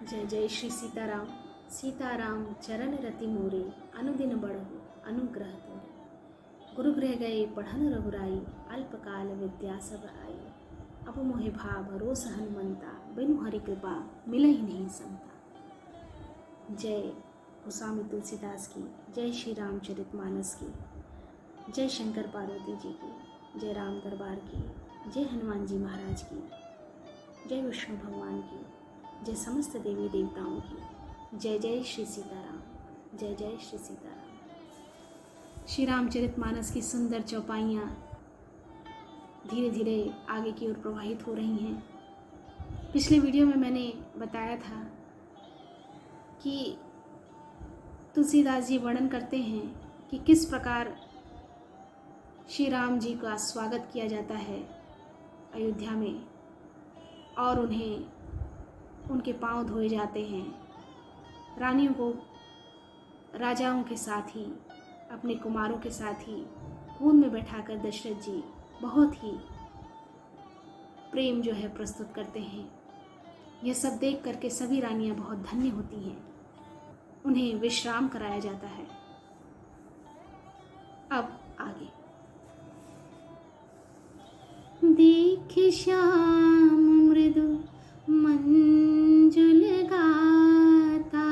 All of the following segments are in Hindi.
जय जय श्री सीताराम। सीताराम चरण रति मोरे, अनुदिन बढ़हु अनुग्रह तोरे। गुरु गृह गए पढ़न रघुराई, अल्पकाल विद्या सब आई। अब मोहि भाव रोस हनुमंता, बिनु हरि कृपा मिलहि नहीं संता। जय गोस्वामी तुलसीदास की, जय श्री रामचरितमानस की, जय शंकर पार्वती जी की, जय राम दरबार की, जय हनुमान जी महाराज की, जय विष्णु भगवान की, जय समस्त देवी देवताओं की। जय जय श्री सीताराम, जय जय श्री सीताराम। श्री रामचरितमानस की सुंदर चौपाइयाँ धीरे धीरे आगे की ओर प्रवाहित हो रही हैं। पिछले वीडियो में मैंने बताया था कि तुलसीदास जी वर्णन करते हैं कि किस प्रकार श्री राम जी का स्वागत किया जाता है अयोध्या में, और उन्हें उनके पांव धोए जाते हैं। रानियों को राजाओं के साथ ही, अपने कुमारों के साथ ही गोद में बैठाकर दशरथ जी बहुत ही प्रेम जो है प्रस्तुत करते हैं। यह सब देख करके सभी रानियां बहुत धन्य होती हैं। उन्हें विश्राम कराया जाता है। अब आगे। देख श्याम मृदु मंजुल गाता,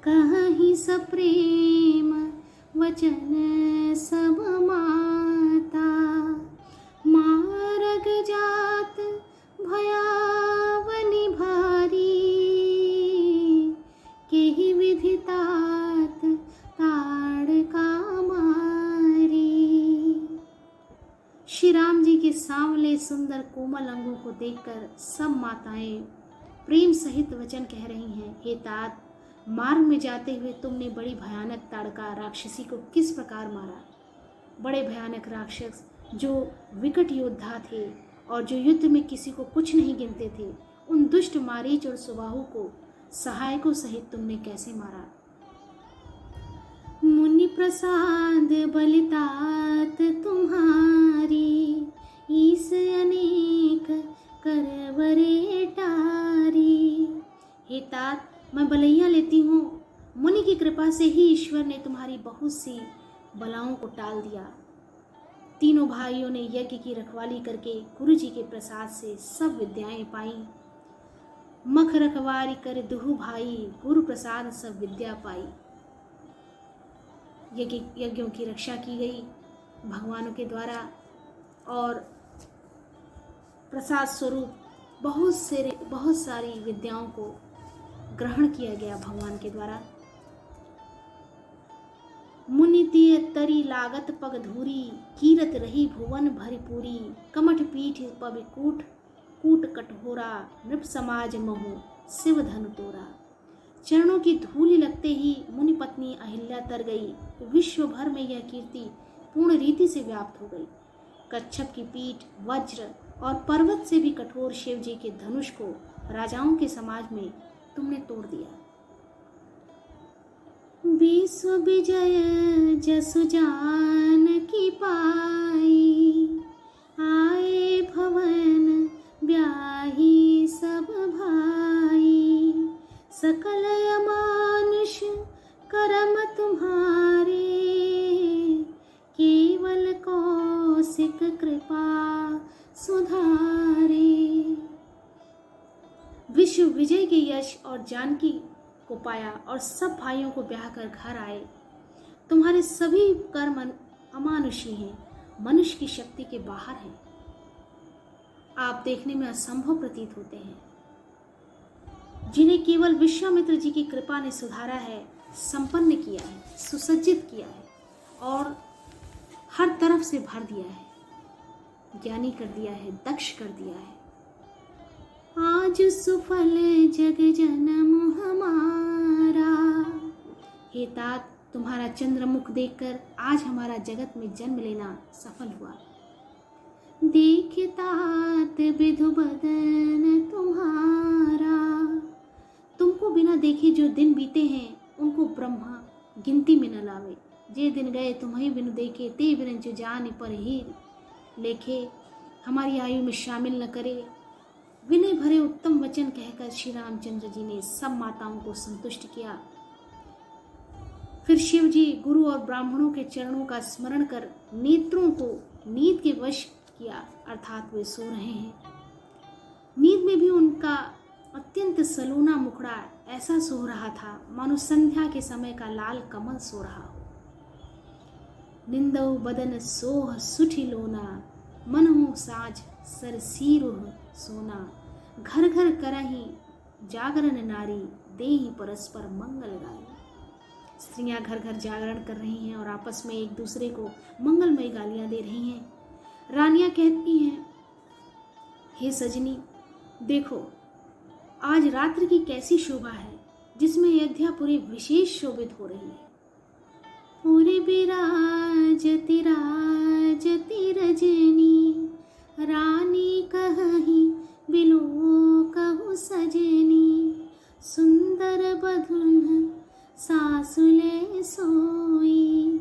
कहीं सप्रेम वचन सब माता। मारग जात भयावनि भारी, केहि विधितात ताड़का मारी। श्री राम जी के सांवले सुंदर कोमल अंगों को देखकर सब माताएं प्रेम सहित वचन कह रही हैं, हे तात, मार्ग में जाते हुए तुमने बड़ी भयानक ताड़का राक्षसी को किस प्रकार मारा। बड़े भयानक राक्षस जो विकट योद्धा थे और जो युद्ध में किसी को कुछ नहीं गिनते थे, उन दुष्ट मारीच और सुबाहु को सहायकों सहित तुमने कैसे मारा। मुनि प्रसाद बलितात तुम्हारी, ईस अनेक करवरे टारी। हे तात, मैं बलैया लेती हूँ। मुनि की कृपा से ही ईश्वर ने तुम्हारी बहुत सी बलाओं को टाल दिया। तीनों भाइयों ने यज्ञ की रखवाली करके गुरु जी के प्रसाद से सब विद्याएं पाई। मख रखवारी कर दुहु भाई, गुरु प्रसाद सब विद्या पाई। यज्ञों की रक्षा की गई भगवानों के द्वारा, और प्रसाद स्वरूप बहुत सारी विद्याओं को ग्रहण किया गया भगवान के द्वारा। मुनि दिए तरी लागत पग धूरी, कीरत रही भुवन भरिपूरी। कमठ पीठ पब कूट कठोरा, नृप समाज महु शिव धनु तोरा। चरणों की धूलि लगते ही मुनि पत्नी अहिल्या तर गई। विश्व भर में यह कीर्ति पूर्ण रीति से व्याप्त हो गई। कच्छप की पीठ, वज्र और पर्वत से भी कठोर शिव जी के धनुष को राजाओं के समाज में तुमने तोड़ दिया। विश्व विजय जसु जान की पाई, आए भवन ब्याही सब भाई। सकल अमानुष करम तुम्हारे, केवल कौशिक कृपा सुधारे। विश्व विजय के यश और जानकी को पाया और सब भाइयों को ब्याह कर घर आए। तुम्हारे सभी कर्म अमानुषी हैं, मनुष्य की शक्ति के बाहर हैं। आप देखने में असंभव प्रतीत होते हैं। जिन्हें केवल विश्वामित्र जी की कृपा ने सुधारा है, संपन्न किया है, सुसज्जित किया है और हर तरफ से भर दिया है, ज्ञानी कर दिया है, दक्ष कर दिया है। आज सुफल जग जन्म हमारा। हे तात, तुम्हारा चंद्रमुख देखकर आज हमारा जगत में जन्म लेना सफल हुआ। देख तात विधु बदन तुम्हारा, तुमको बिना देखे जो दिन बीते हैं उनको ब्रह्मा गिनती में न लावे। जे दिन गए तुम्हें बिनु देखे, ते बिन जो जान पर ही लेखे। हमारी आयु में शामिल न करे। विनय भरे उत्तम वचन कहकर श्री रामचंद्र जी ने सब माताओं को संतुष्ट किया। फिर शिव जी गुरु और ब्राह्मणों के चरणों का स्मरण कर नेत्रों को नींद के वश किया, अर्थात वे सो रहे हैं। नींद में भी उनका अत्यंत सलोना मुखड़ा ऐसा सो रहा था मानो संध्या के समय का लाल कमल सो रहा हो। निंदौ बदन सोह सुठी लोना, मनहु साज सरसीरुह सोना। घर घर करही जागरण नारी, देहि परस्पर मंगल गाई। स्त्रियां घर घर जागरण कर रही हैं और आपस में एक दूसरे को मंगलमय गालियां दे रही हैं। रानियां कहती हैं, हे सजनी देखो, आज रात्रि की कैसी शोभा है जिसमें अयोध्यापुरी विशेष शोभित हो रही है। पूरे बिराजती राजती रजनी, रानी कहि बिलो कहु सजनी। सुंदर बधुन सासुले सोई,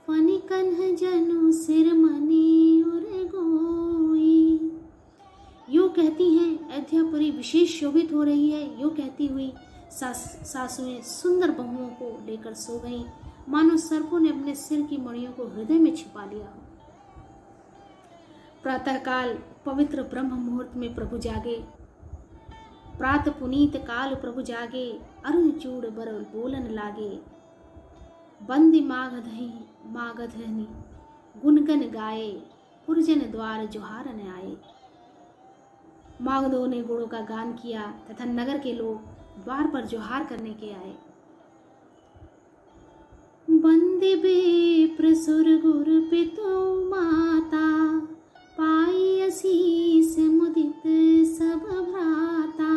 फनिकन जनु सिर मनी उर गोई। यो कहती हैं अयोध्यापुरी विशेष शोभित हो रही है। यो कहती हुई सासुएं सुंदर बहुओं को लेकर सो गईं, मानो सर्पों ने अपने सिर की मणियों को हृदय में छिपा लिया हो। प्रातःकाल पवित्र ब्रह्म मुहूर्त में प्रभु जागे, प्रात पुनीत काल प्रभु जागे। अरुण चूड़ बर बोलन लागे, बंदी मागधनी गुनगन गाए। पुरजन द्वार जोहारन आए। मागधों ने गुणों का गान किया तथा नगर के लोग द्वार पर जोहार करने के आए। बंदे बेप्र सुर गुर पितु माता, पाई असीस मुदित सब भ्राता।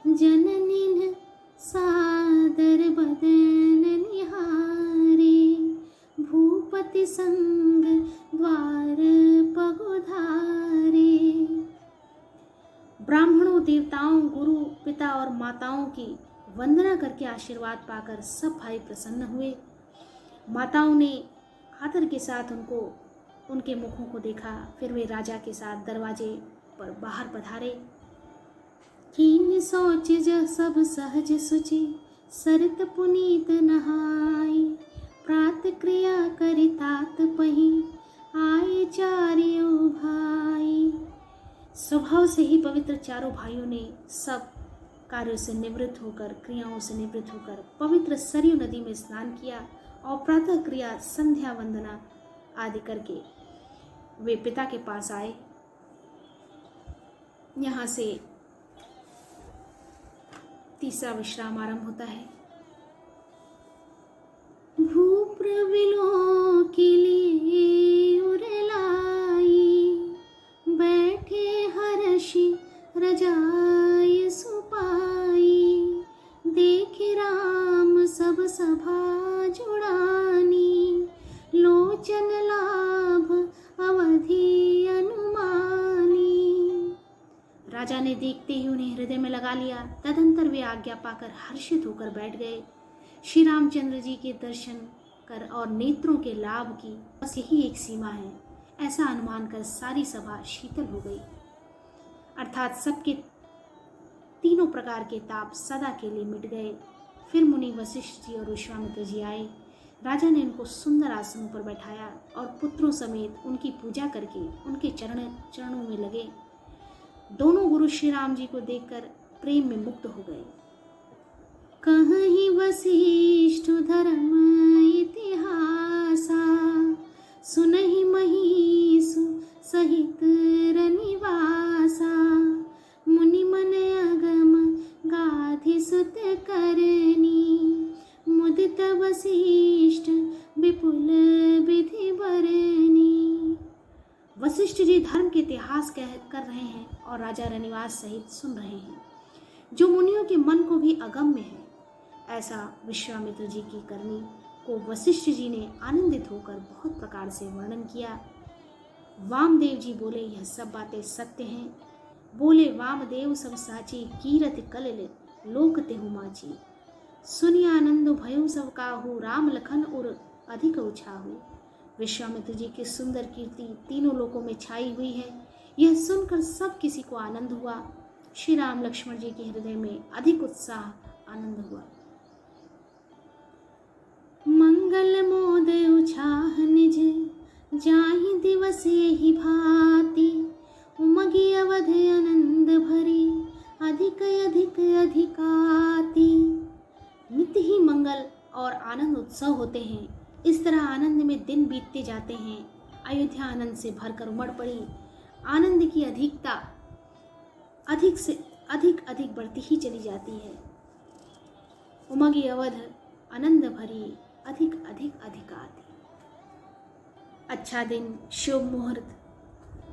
जननीन सादर बदन निहारे, भूपति संग द्वार पगुधारे। ब्राह्मणों, देवताओं, गुरु, पिता और माताओं की वंदना करके आशीर्वाद पाकर सब भाई प्रसन्न हुए। माताओं ने आदर के साथ उनके मुखों को देखा। फिर वे राजा के साथ दरवाजे पर बाहर पधारे। कीन सोच ज सब सहज सुचि, सरित पुनीत नहाई। प्रात क्रिया करि तात पही, आए चारियों भाई। स्वभाव से ही पवित्र चारों भाइयों ने सब कार्यों से निवृत्त होकर, क्रियाओं से निवृत्त होकर पवित्र सरयू नदी में स्नान किया और प्रातः क्रिया, संध्या वंदना आदि करके वे पिता के पास आए। यहाँ से तीसरा विश्राम आरंभ होता है। भूप्रविलो के लिए उरलाई, बैठे हर्षि रजाय सुपाई। देखे राम सब सभा जुड़ानी, लोचन लाभ अवधि अनुमानी। राजा ने देखते ही उन्हें हृदय में लगा लिया। तदंतर वे आज्ञा पाकर हर्षित होकर बैठ गए। श्री रामचंद्र जी के दर्शन कर और नेत्रों के लाभ की बस यही एक सीमा है, ऐसा अनुमान कर सारी सभा शीतल हो गई। अर्थात सबके तीनों प्रकार के ताप सदा के लिए मिट गए। फिर मुनि वशिष्ठ जी और विश्वामित्र जी आए। राजा ने उनको सुंदर आसनों पर बैठाया और पुत्रों समेत उनकी पूजा करके उनके चरणों में लगे। दोनों गुरु श्री राम जी को देखकर प्रेम में मुक्त हो गए। कहीं वशिष्ठ धर्म इतिहासा, सुनहि महिषु सहित रनिवासा। मुनि मन अगम गाधि सुत करनी, मुदित वशिष्ठ विपुल विधि बरनी। वशिष्ठ जी धर्म के इतिहास कर रहे हैं और राजा रनिवास सहित सुन रहे हैं, जो मुनियों के मन को भी अगम्य है। ऐसा विश्वामित्र जी की करनी को वशिष्ठ जी ने आनंदित होकर बहुत प्रकार से वर्णन किया। वामदेव जी बोले, यह सब बातें सत्य हैं। बोले वामदेव सब साची, कीरत कलल लोक तेहु माची। सुनि आनंद भयो सब काहू, राम लखन उर अधिक उछाहू। विश्वामित्र जी की सुंदर कीर्ति तीनों लोकों में छाई हुई है। यह सुनकर सब किसी को आनंद हुआ। श्री राम लक्ष्मण जी के हृदय में अधिक उत्साह आनंद हुआ। मंगल मोद उछाह निज जाहि दिवसे ही भांति, उमगी अवध आनंद भरी अधिक अधिक अधिकाति। नित्य ही मंगल और आनंद उत्सव होते हैं। इस तरह आनंद में दिन बीतते जाते हैं। अयोध्या आनंद से भरकर उमड़ पड़ी। आनंद की अधिकता अधिक से अधिक अधिक बढ़ती ही चली जाती है। उमगी अवध आनंद भरी अधिक अधिक अधिकाति। अच्छा दिन, शुभ मुहूर्त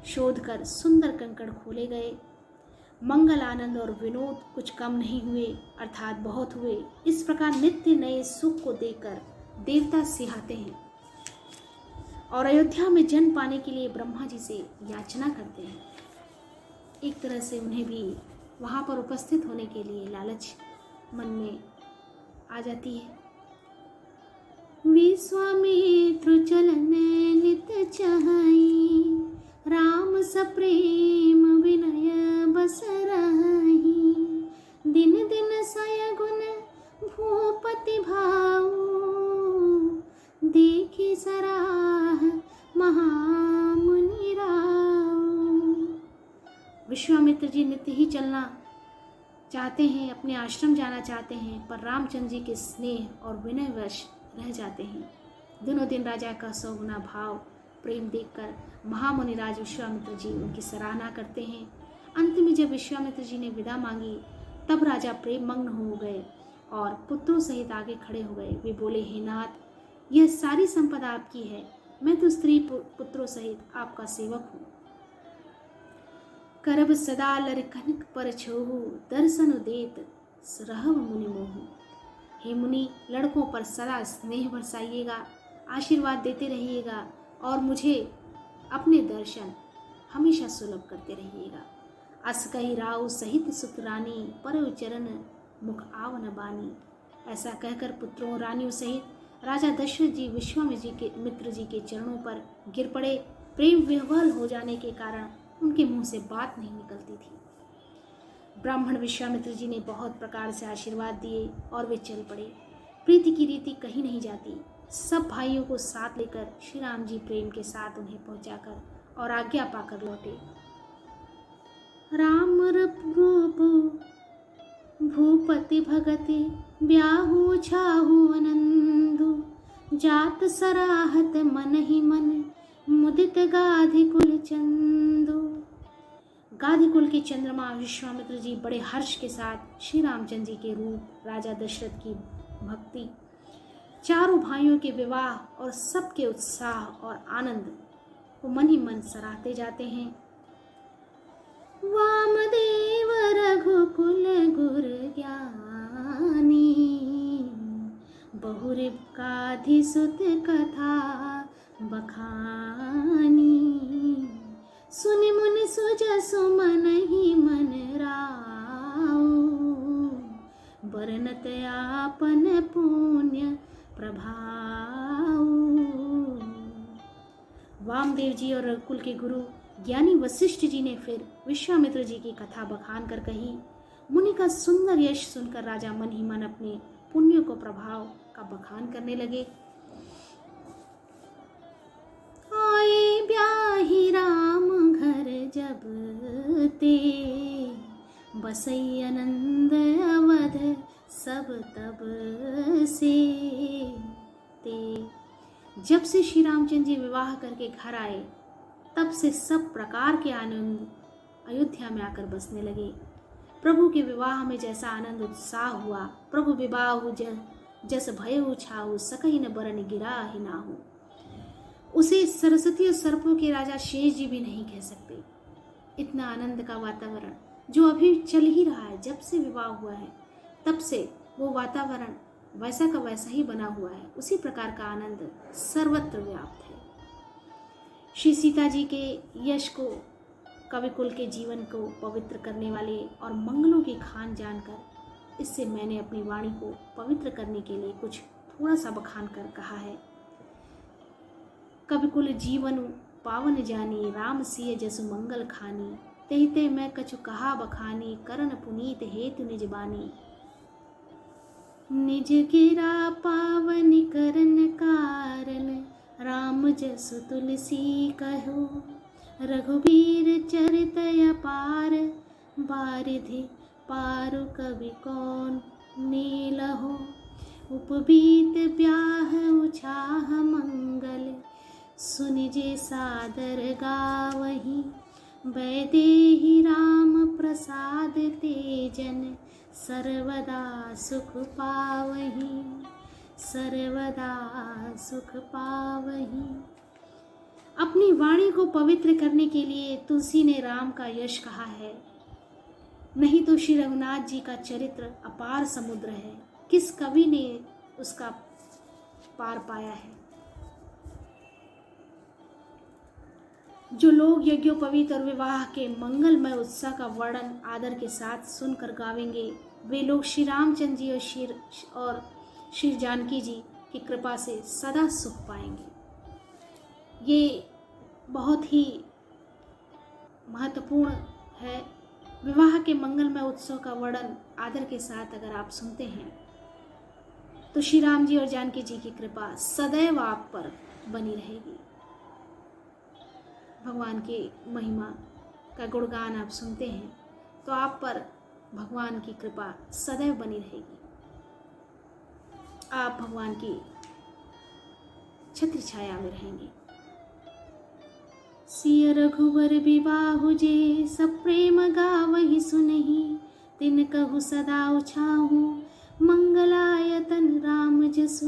शोध कर सुंदर कंकड़ खोले गए। मंगल, आनंद और विनोद कुछ कम नहीं हुए, अर्थात बहुत हुए। इस प्रकार नित्य नए सुख को देकर देवता सिहाते हैं और अयोध्या में जन्म पाने के लिए ब्रह्मा जी से याचना करते हैं। एक तरह से उन्हें भी वहाँ पर उपस्थित होने के लिए लालच मन में आ जाती है। विश्वामित्र चलन नित चाहि, राम सप्रेम विनय बस रही। दिन दिन सयगुन भूपति भाऊ, देखी सराह महामुनि राऊ। विश्वामित्र जी नित्य ही चलना चाहते हैं, अपने आश्रम जाना चाहते हैं, पर रामचंद्र जी के स्नेह और विनयवश रह जाते हैं। दिनों दिन राजा का सौगुना भाव प्रेम देखकर महामुनि राज विश्वामित्र जी उनकी सराहना करते हैं। अंत में जब विश्वामित्र जी ने विदा मांगी तब राजा प्रेम मग्न हो गए और पुत्रों सहित आगे खड़े हो गए। वे बोले, हे नाथ, यह सारी संपदा आपकी है, मैं तो स्त्री पुत्रों सहित आपका सेवक हूँ। करब सदा लर कनक पर छोहु, दर्शन देत रहब मुनि मोहु। हे मुनि, लड़कों पर सदा स्नेह बरसाइएगा, आशीर्वाद देते रहिएगा और मुझे अपने दर्शन हमेशा सुलभ करते रहिएगा। अस कही राव सहित सुतरानी, पर चरण मुख आवन बानी। ऐसा कहकर पुत्रों रानियों सहित राजा दशरथ जी विश्वामित्र जी के चरणों पर गिर पड़े। प्रेम विह्वल हो जाने के कारण उनके मुंह से बात नहीं निकलती थी। ब्राह्मण विश्वामित्र जी ने बहुत प्रकार से आशीर्वाद दिए और वे चल पड़े। प्रीति की रीति कहीं नहीं जाती। सब भाइयों को साथ लेकर श्री राम जी प्रेम के साथ उन्हें पहुंचाकर और आज्ञा पाकर लौटे। राम रूप भूपति भगति, ब्याहु छाहु आनंदु। जात सराहत मन ही मन, मुदित गाधि कुल चंदु। गाधि कुल के चंद्रमा विश्वामित्र जी बड़े हर्ष के साथ श्री रामचंद्र जी के रूप, राजा दशरथ की भक्ति, चारों भाइयों के विवाह और सबके उत्साह और आनंद को मन ही मन सराहते जाते हैं। वामदेव रघुकुल गुर ज्ञानी, बहुरिब काधि सुत कथा बखानी। सुनि मुनि सुजसु मन ही मन राऊ, बरनत आपन पुण्य प्रभाऊ। वामदेव जी और रघुकुल के गुरु ज्ञानी वशिष्ठ जी ने फिर विश्वामित्र जी की कथा बखान कर कही। मुनि का सुंदर यश सुनकर राजा मन ही मन अपने पुण्य को प्रभाव का बखान करने लगे। आए ब्याहि राम घर जब ते, बसई आनंद अवध सब तब से ते। जब से श्री रामचंद्र जी विवाह करके घर आए तब से सब प्रकार के आनंद अयोध्या में आकर बसने लगे। प्रभु के विवाह में जैसा आनंद उत्साह हुआ, प्रभु विवाह जस भयउ छाऊ, सकहि न बरन गिरा ही नाहु, उसे सरस्वती और सर्पों के राजा शेष जी भी नहीं कह सकते। इतना आनंद का वातावरण जो अभी चल ही रहा है, जब से विवाह हुआ है तब से वो वातावरण वैसा का वैसा ही बना हुआ है। उसी प्रकार का आनंद सर्वत्र व्याप्त है। श्री सीता जी के यश को, कविकुल के जीवन को पवित्र करने वाले और मंगलों की खान जानकर इससे मैंने अपनी वाणी को पवित्र करने के लिए कुछ थोड़ा सा बखान कर कहा है। कविकुल जीवन पावन जानी, राम सिय जसु मंगल खानी। तेते मैं कछु कहा बखानी, करन पुनीत हेतु निज बानी। निज गिरा पावन करन कारण, राम जसु तुलसी कहो। रघुबीर चरित अपार, बारिधि पारु कवि कौन नीलहो। उपबीत ब्याह उछाह मंगल, सुनिजे सादर गावही। वैदेही राम प्रसाद तेजन, सर्वदा सुख पावही, सर्वदा सुख पावही। अपनी वाणी को पवित्र करने के लिए तुलसी ने राम का यश कहा है। नहीं तो श्री रघुनाथ जी का चरित्र अपार समुद्र है, किस कवि ने उसका पार पाया है। जो लोग यज्ञोपवीत और विवाह के मंगलमय उत्साह का वर्णन आदर के साथ सुनकर गावेंगे, वे लोग श्री रामचंद्र जी और श्री जानकी जी की कृपा से सदा सुख पाएंगे। ये बहुत ही महत्वपूर्ण है। विवाह के मंगलमय उत्सव का वर्णन आदर के साथ अगर आप सुनते हैं तो श्री राम जी और जानकी जी की कृपा सदैव आप पर बनी रहेगी। भगवान की महिमा का गुणगान आप सुनते हैं तो आप पर भगवान की कृपा सदैव बनी रहेगी। आप भगवान की छत्र छाया में रहेंगे। सिय रघुवर विवाहु जे, सब प्रेम गावहि सुनहि। तिन कहु सदा उछाहु, मंगलायतन राम जसु।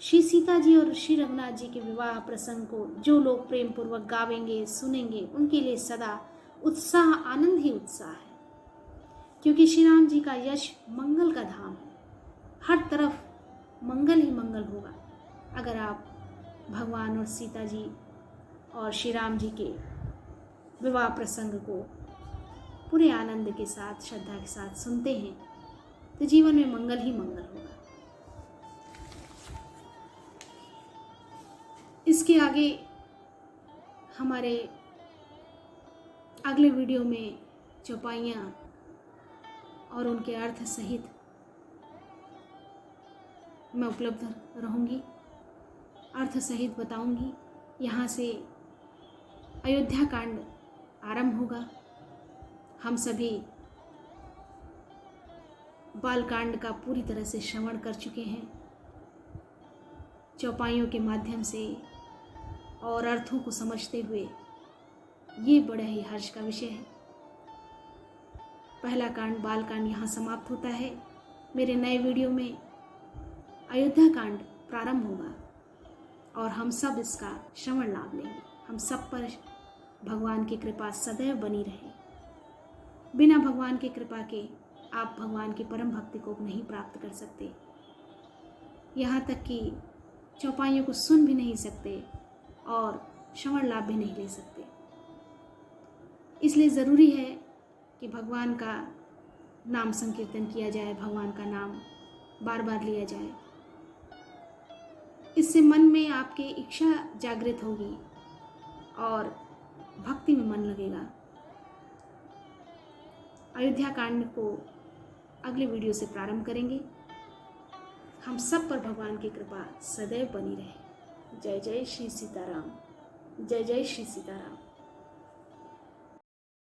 श्री सीता जी और श्री रघुनाथ जी के विवाह प्रसंग को जो लोग प्रेम पूर्वक गावेंगे सुनेंगे, उनके लिए सदा उत्साह आनंद ही उत्साह है, क्योंकि श्री राम जी का यश मंगल का धाम है। हर तरफ मंगल ही मंगल होगा अगर आप भगवान और सीता जी और श्री राम जी के विवाह प्रसंग को पूरे आनंद के साथ श्रद्धा के साथ सुनते हैं तो जीवन में मंगल ही मंगल होगा। इसके आगे हमारे अगले वीडियो में चौपाइयाँ और उनके अर्थ सहित मैं उपलब्ध रहूँगी, अर्थ सहित बताऊँगी। यहाँ से अयोध्या कांड आरंभ होगा। हम सभी बाल कांड का पूरी तरह से श्रवण कर चुके हैं चौपाइयों के माध्यम से और अर्थों को समझते हुए। ये बड़ा ही हर्ष का विषय है। पहला कांड बाल कांड यहाँ समाप्त होता है। मेरे नए वीडियो में अयोध्या कांड प्रारंभ होगा और हम सब इसका श्रवण लाभ लेंगे। हम सब पर भगवान की कृपा सदैव बनी रहे। बिना भगवान की कृपा के आप भगवान की परम भक्ति को नहीं प्राप्त कर सकते, यहाँ तक कि चौपाइयों को सुन भी नहीं सकते और श्रवण लाभ भी नहीं ले सकते। इसलिए ज़रूरी है कि भगवान का नाम संकीर्तन किया जाए, भगवान का नाम बार बार लिया जाए। इससे मन में आपके इच्छा जागृत होगी और भक्ति में मन लगेगा। अयोध्या कांड को अगले वीडियो से प्रारंभ करेंगे। हम सब पर भगवान की कृपा सदैव बनी रहे। जय जय श्री सीताराम, जय जय श्री सीताराम।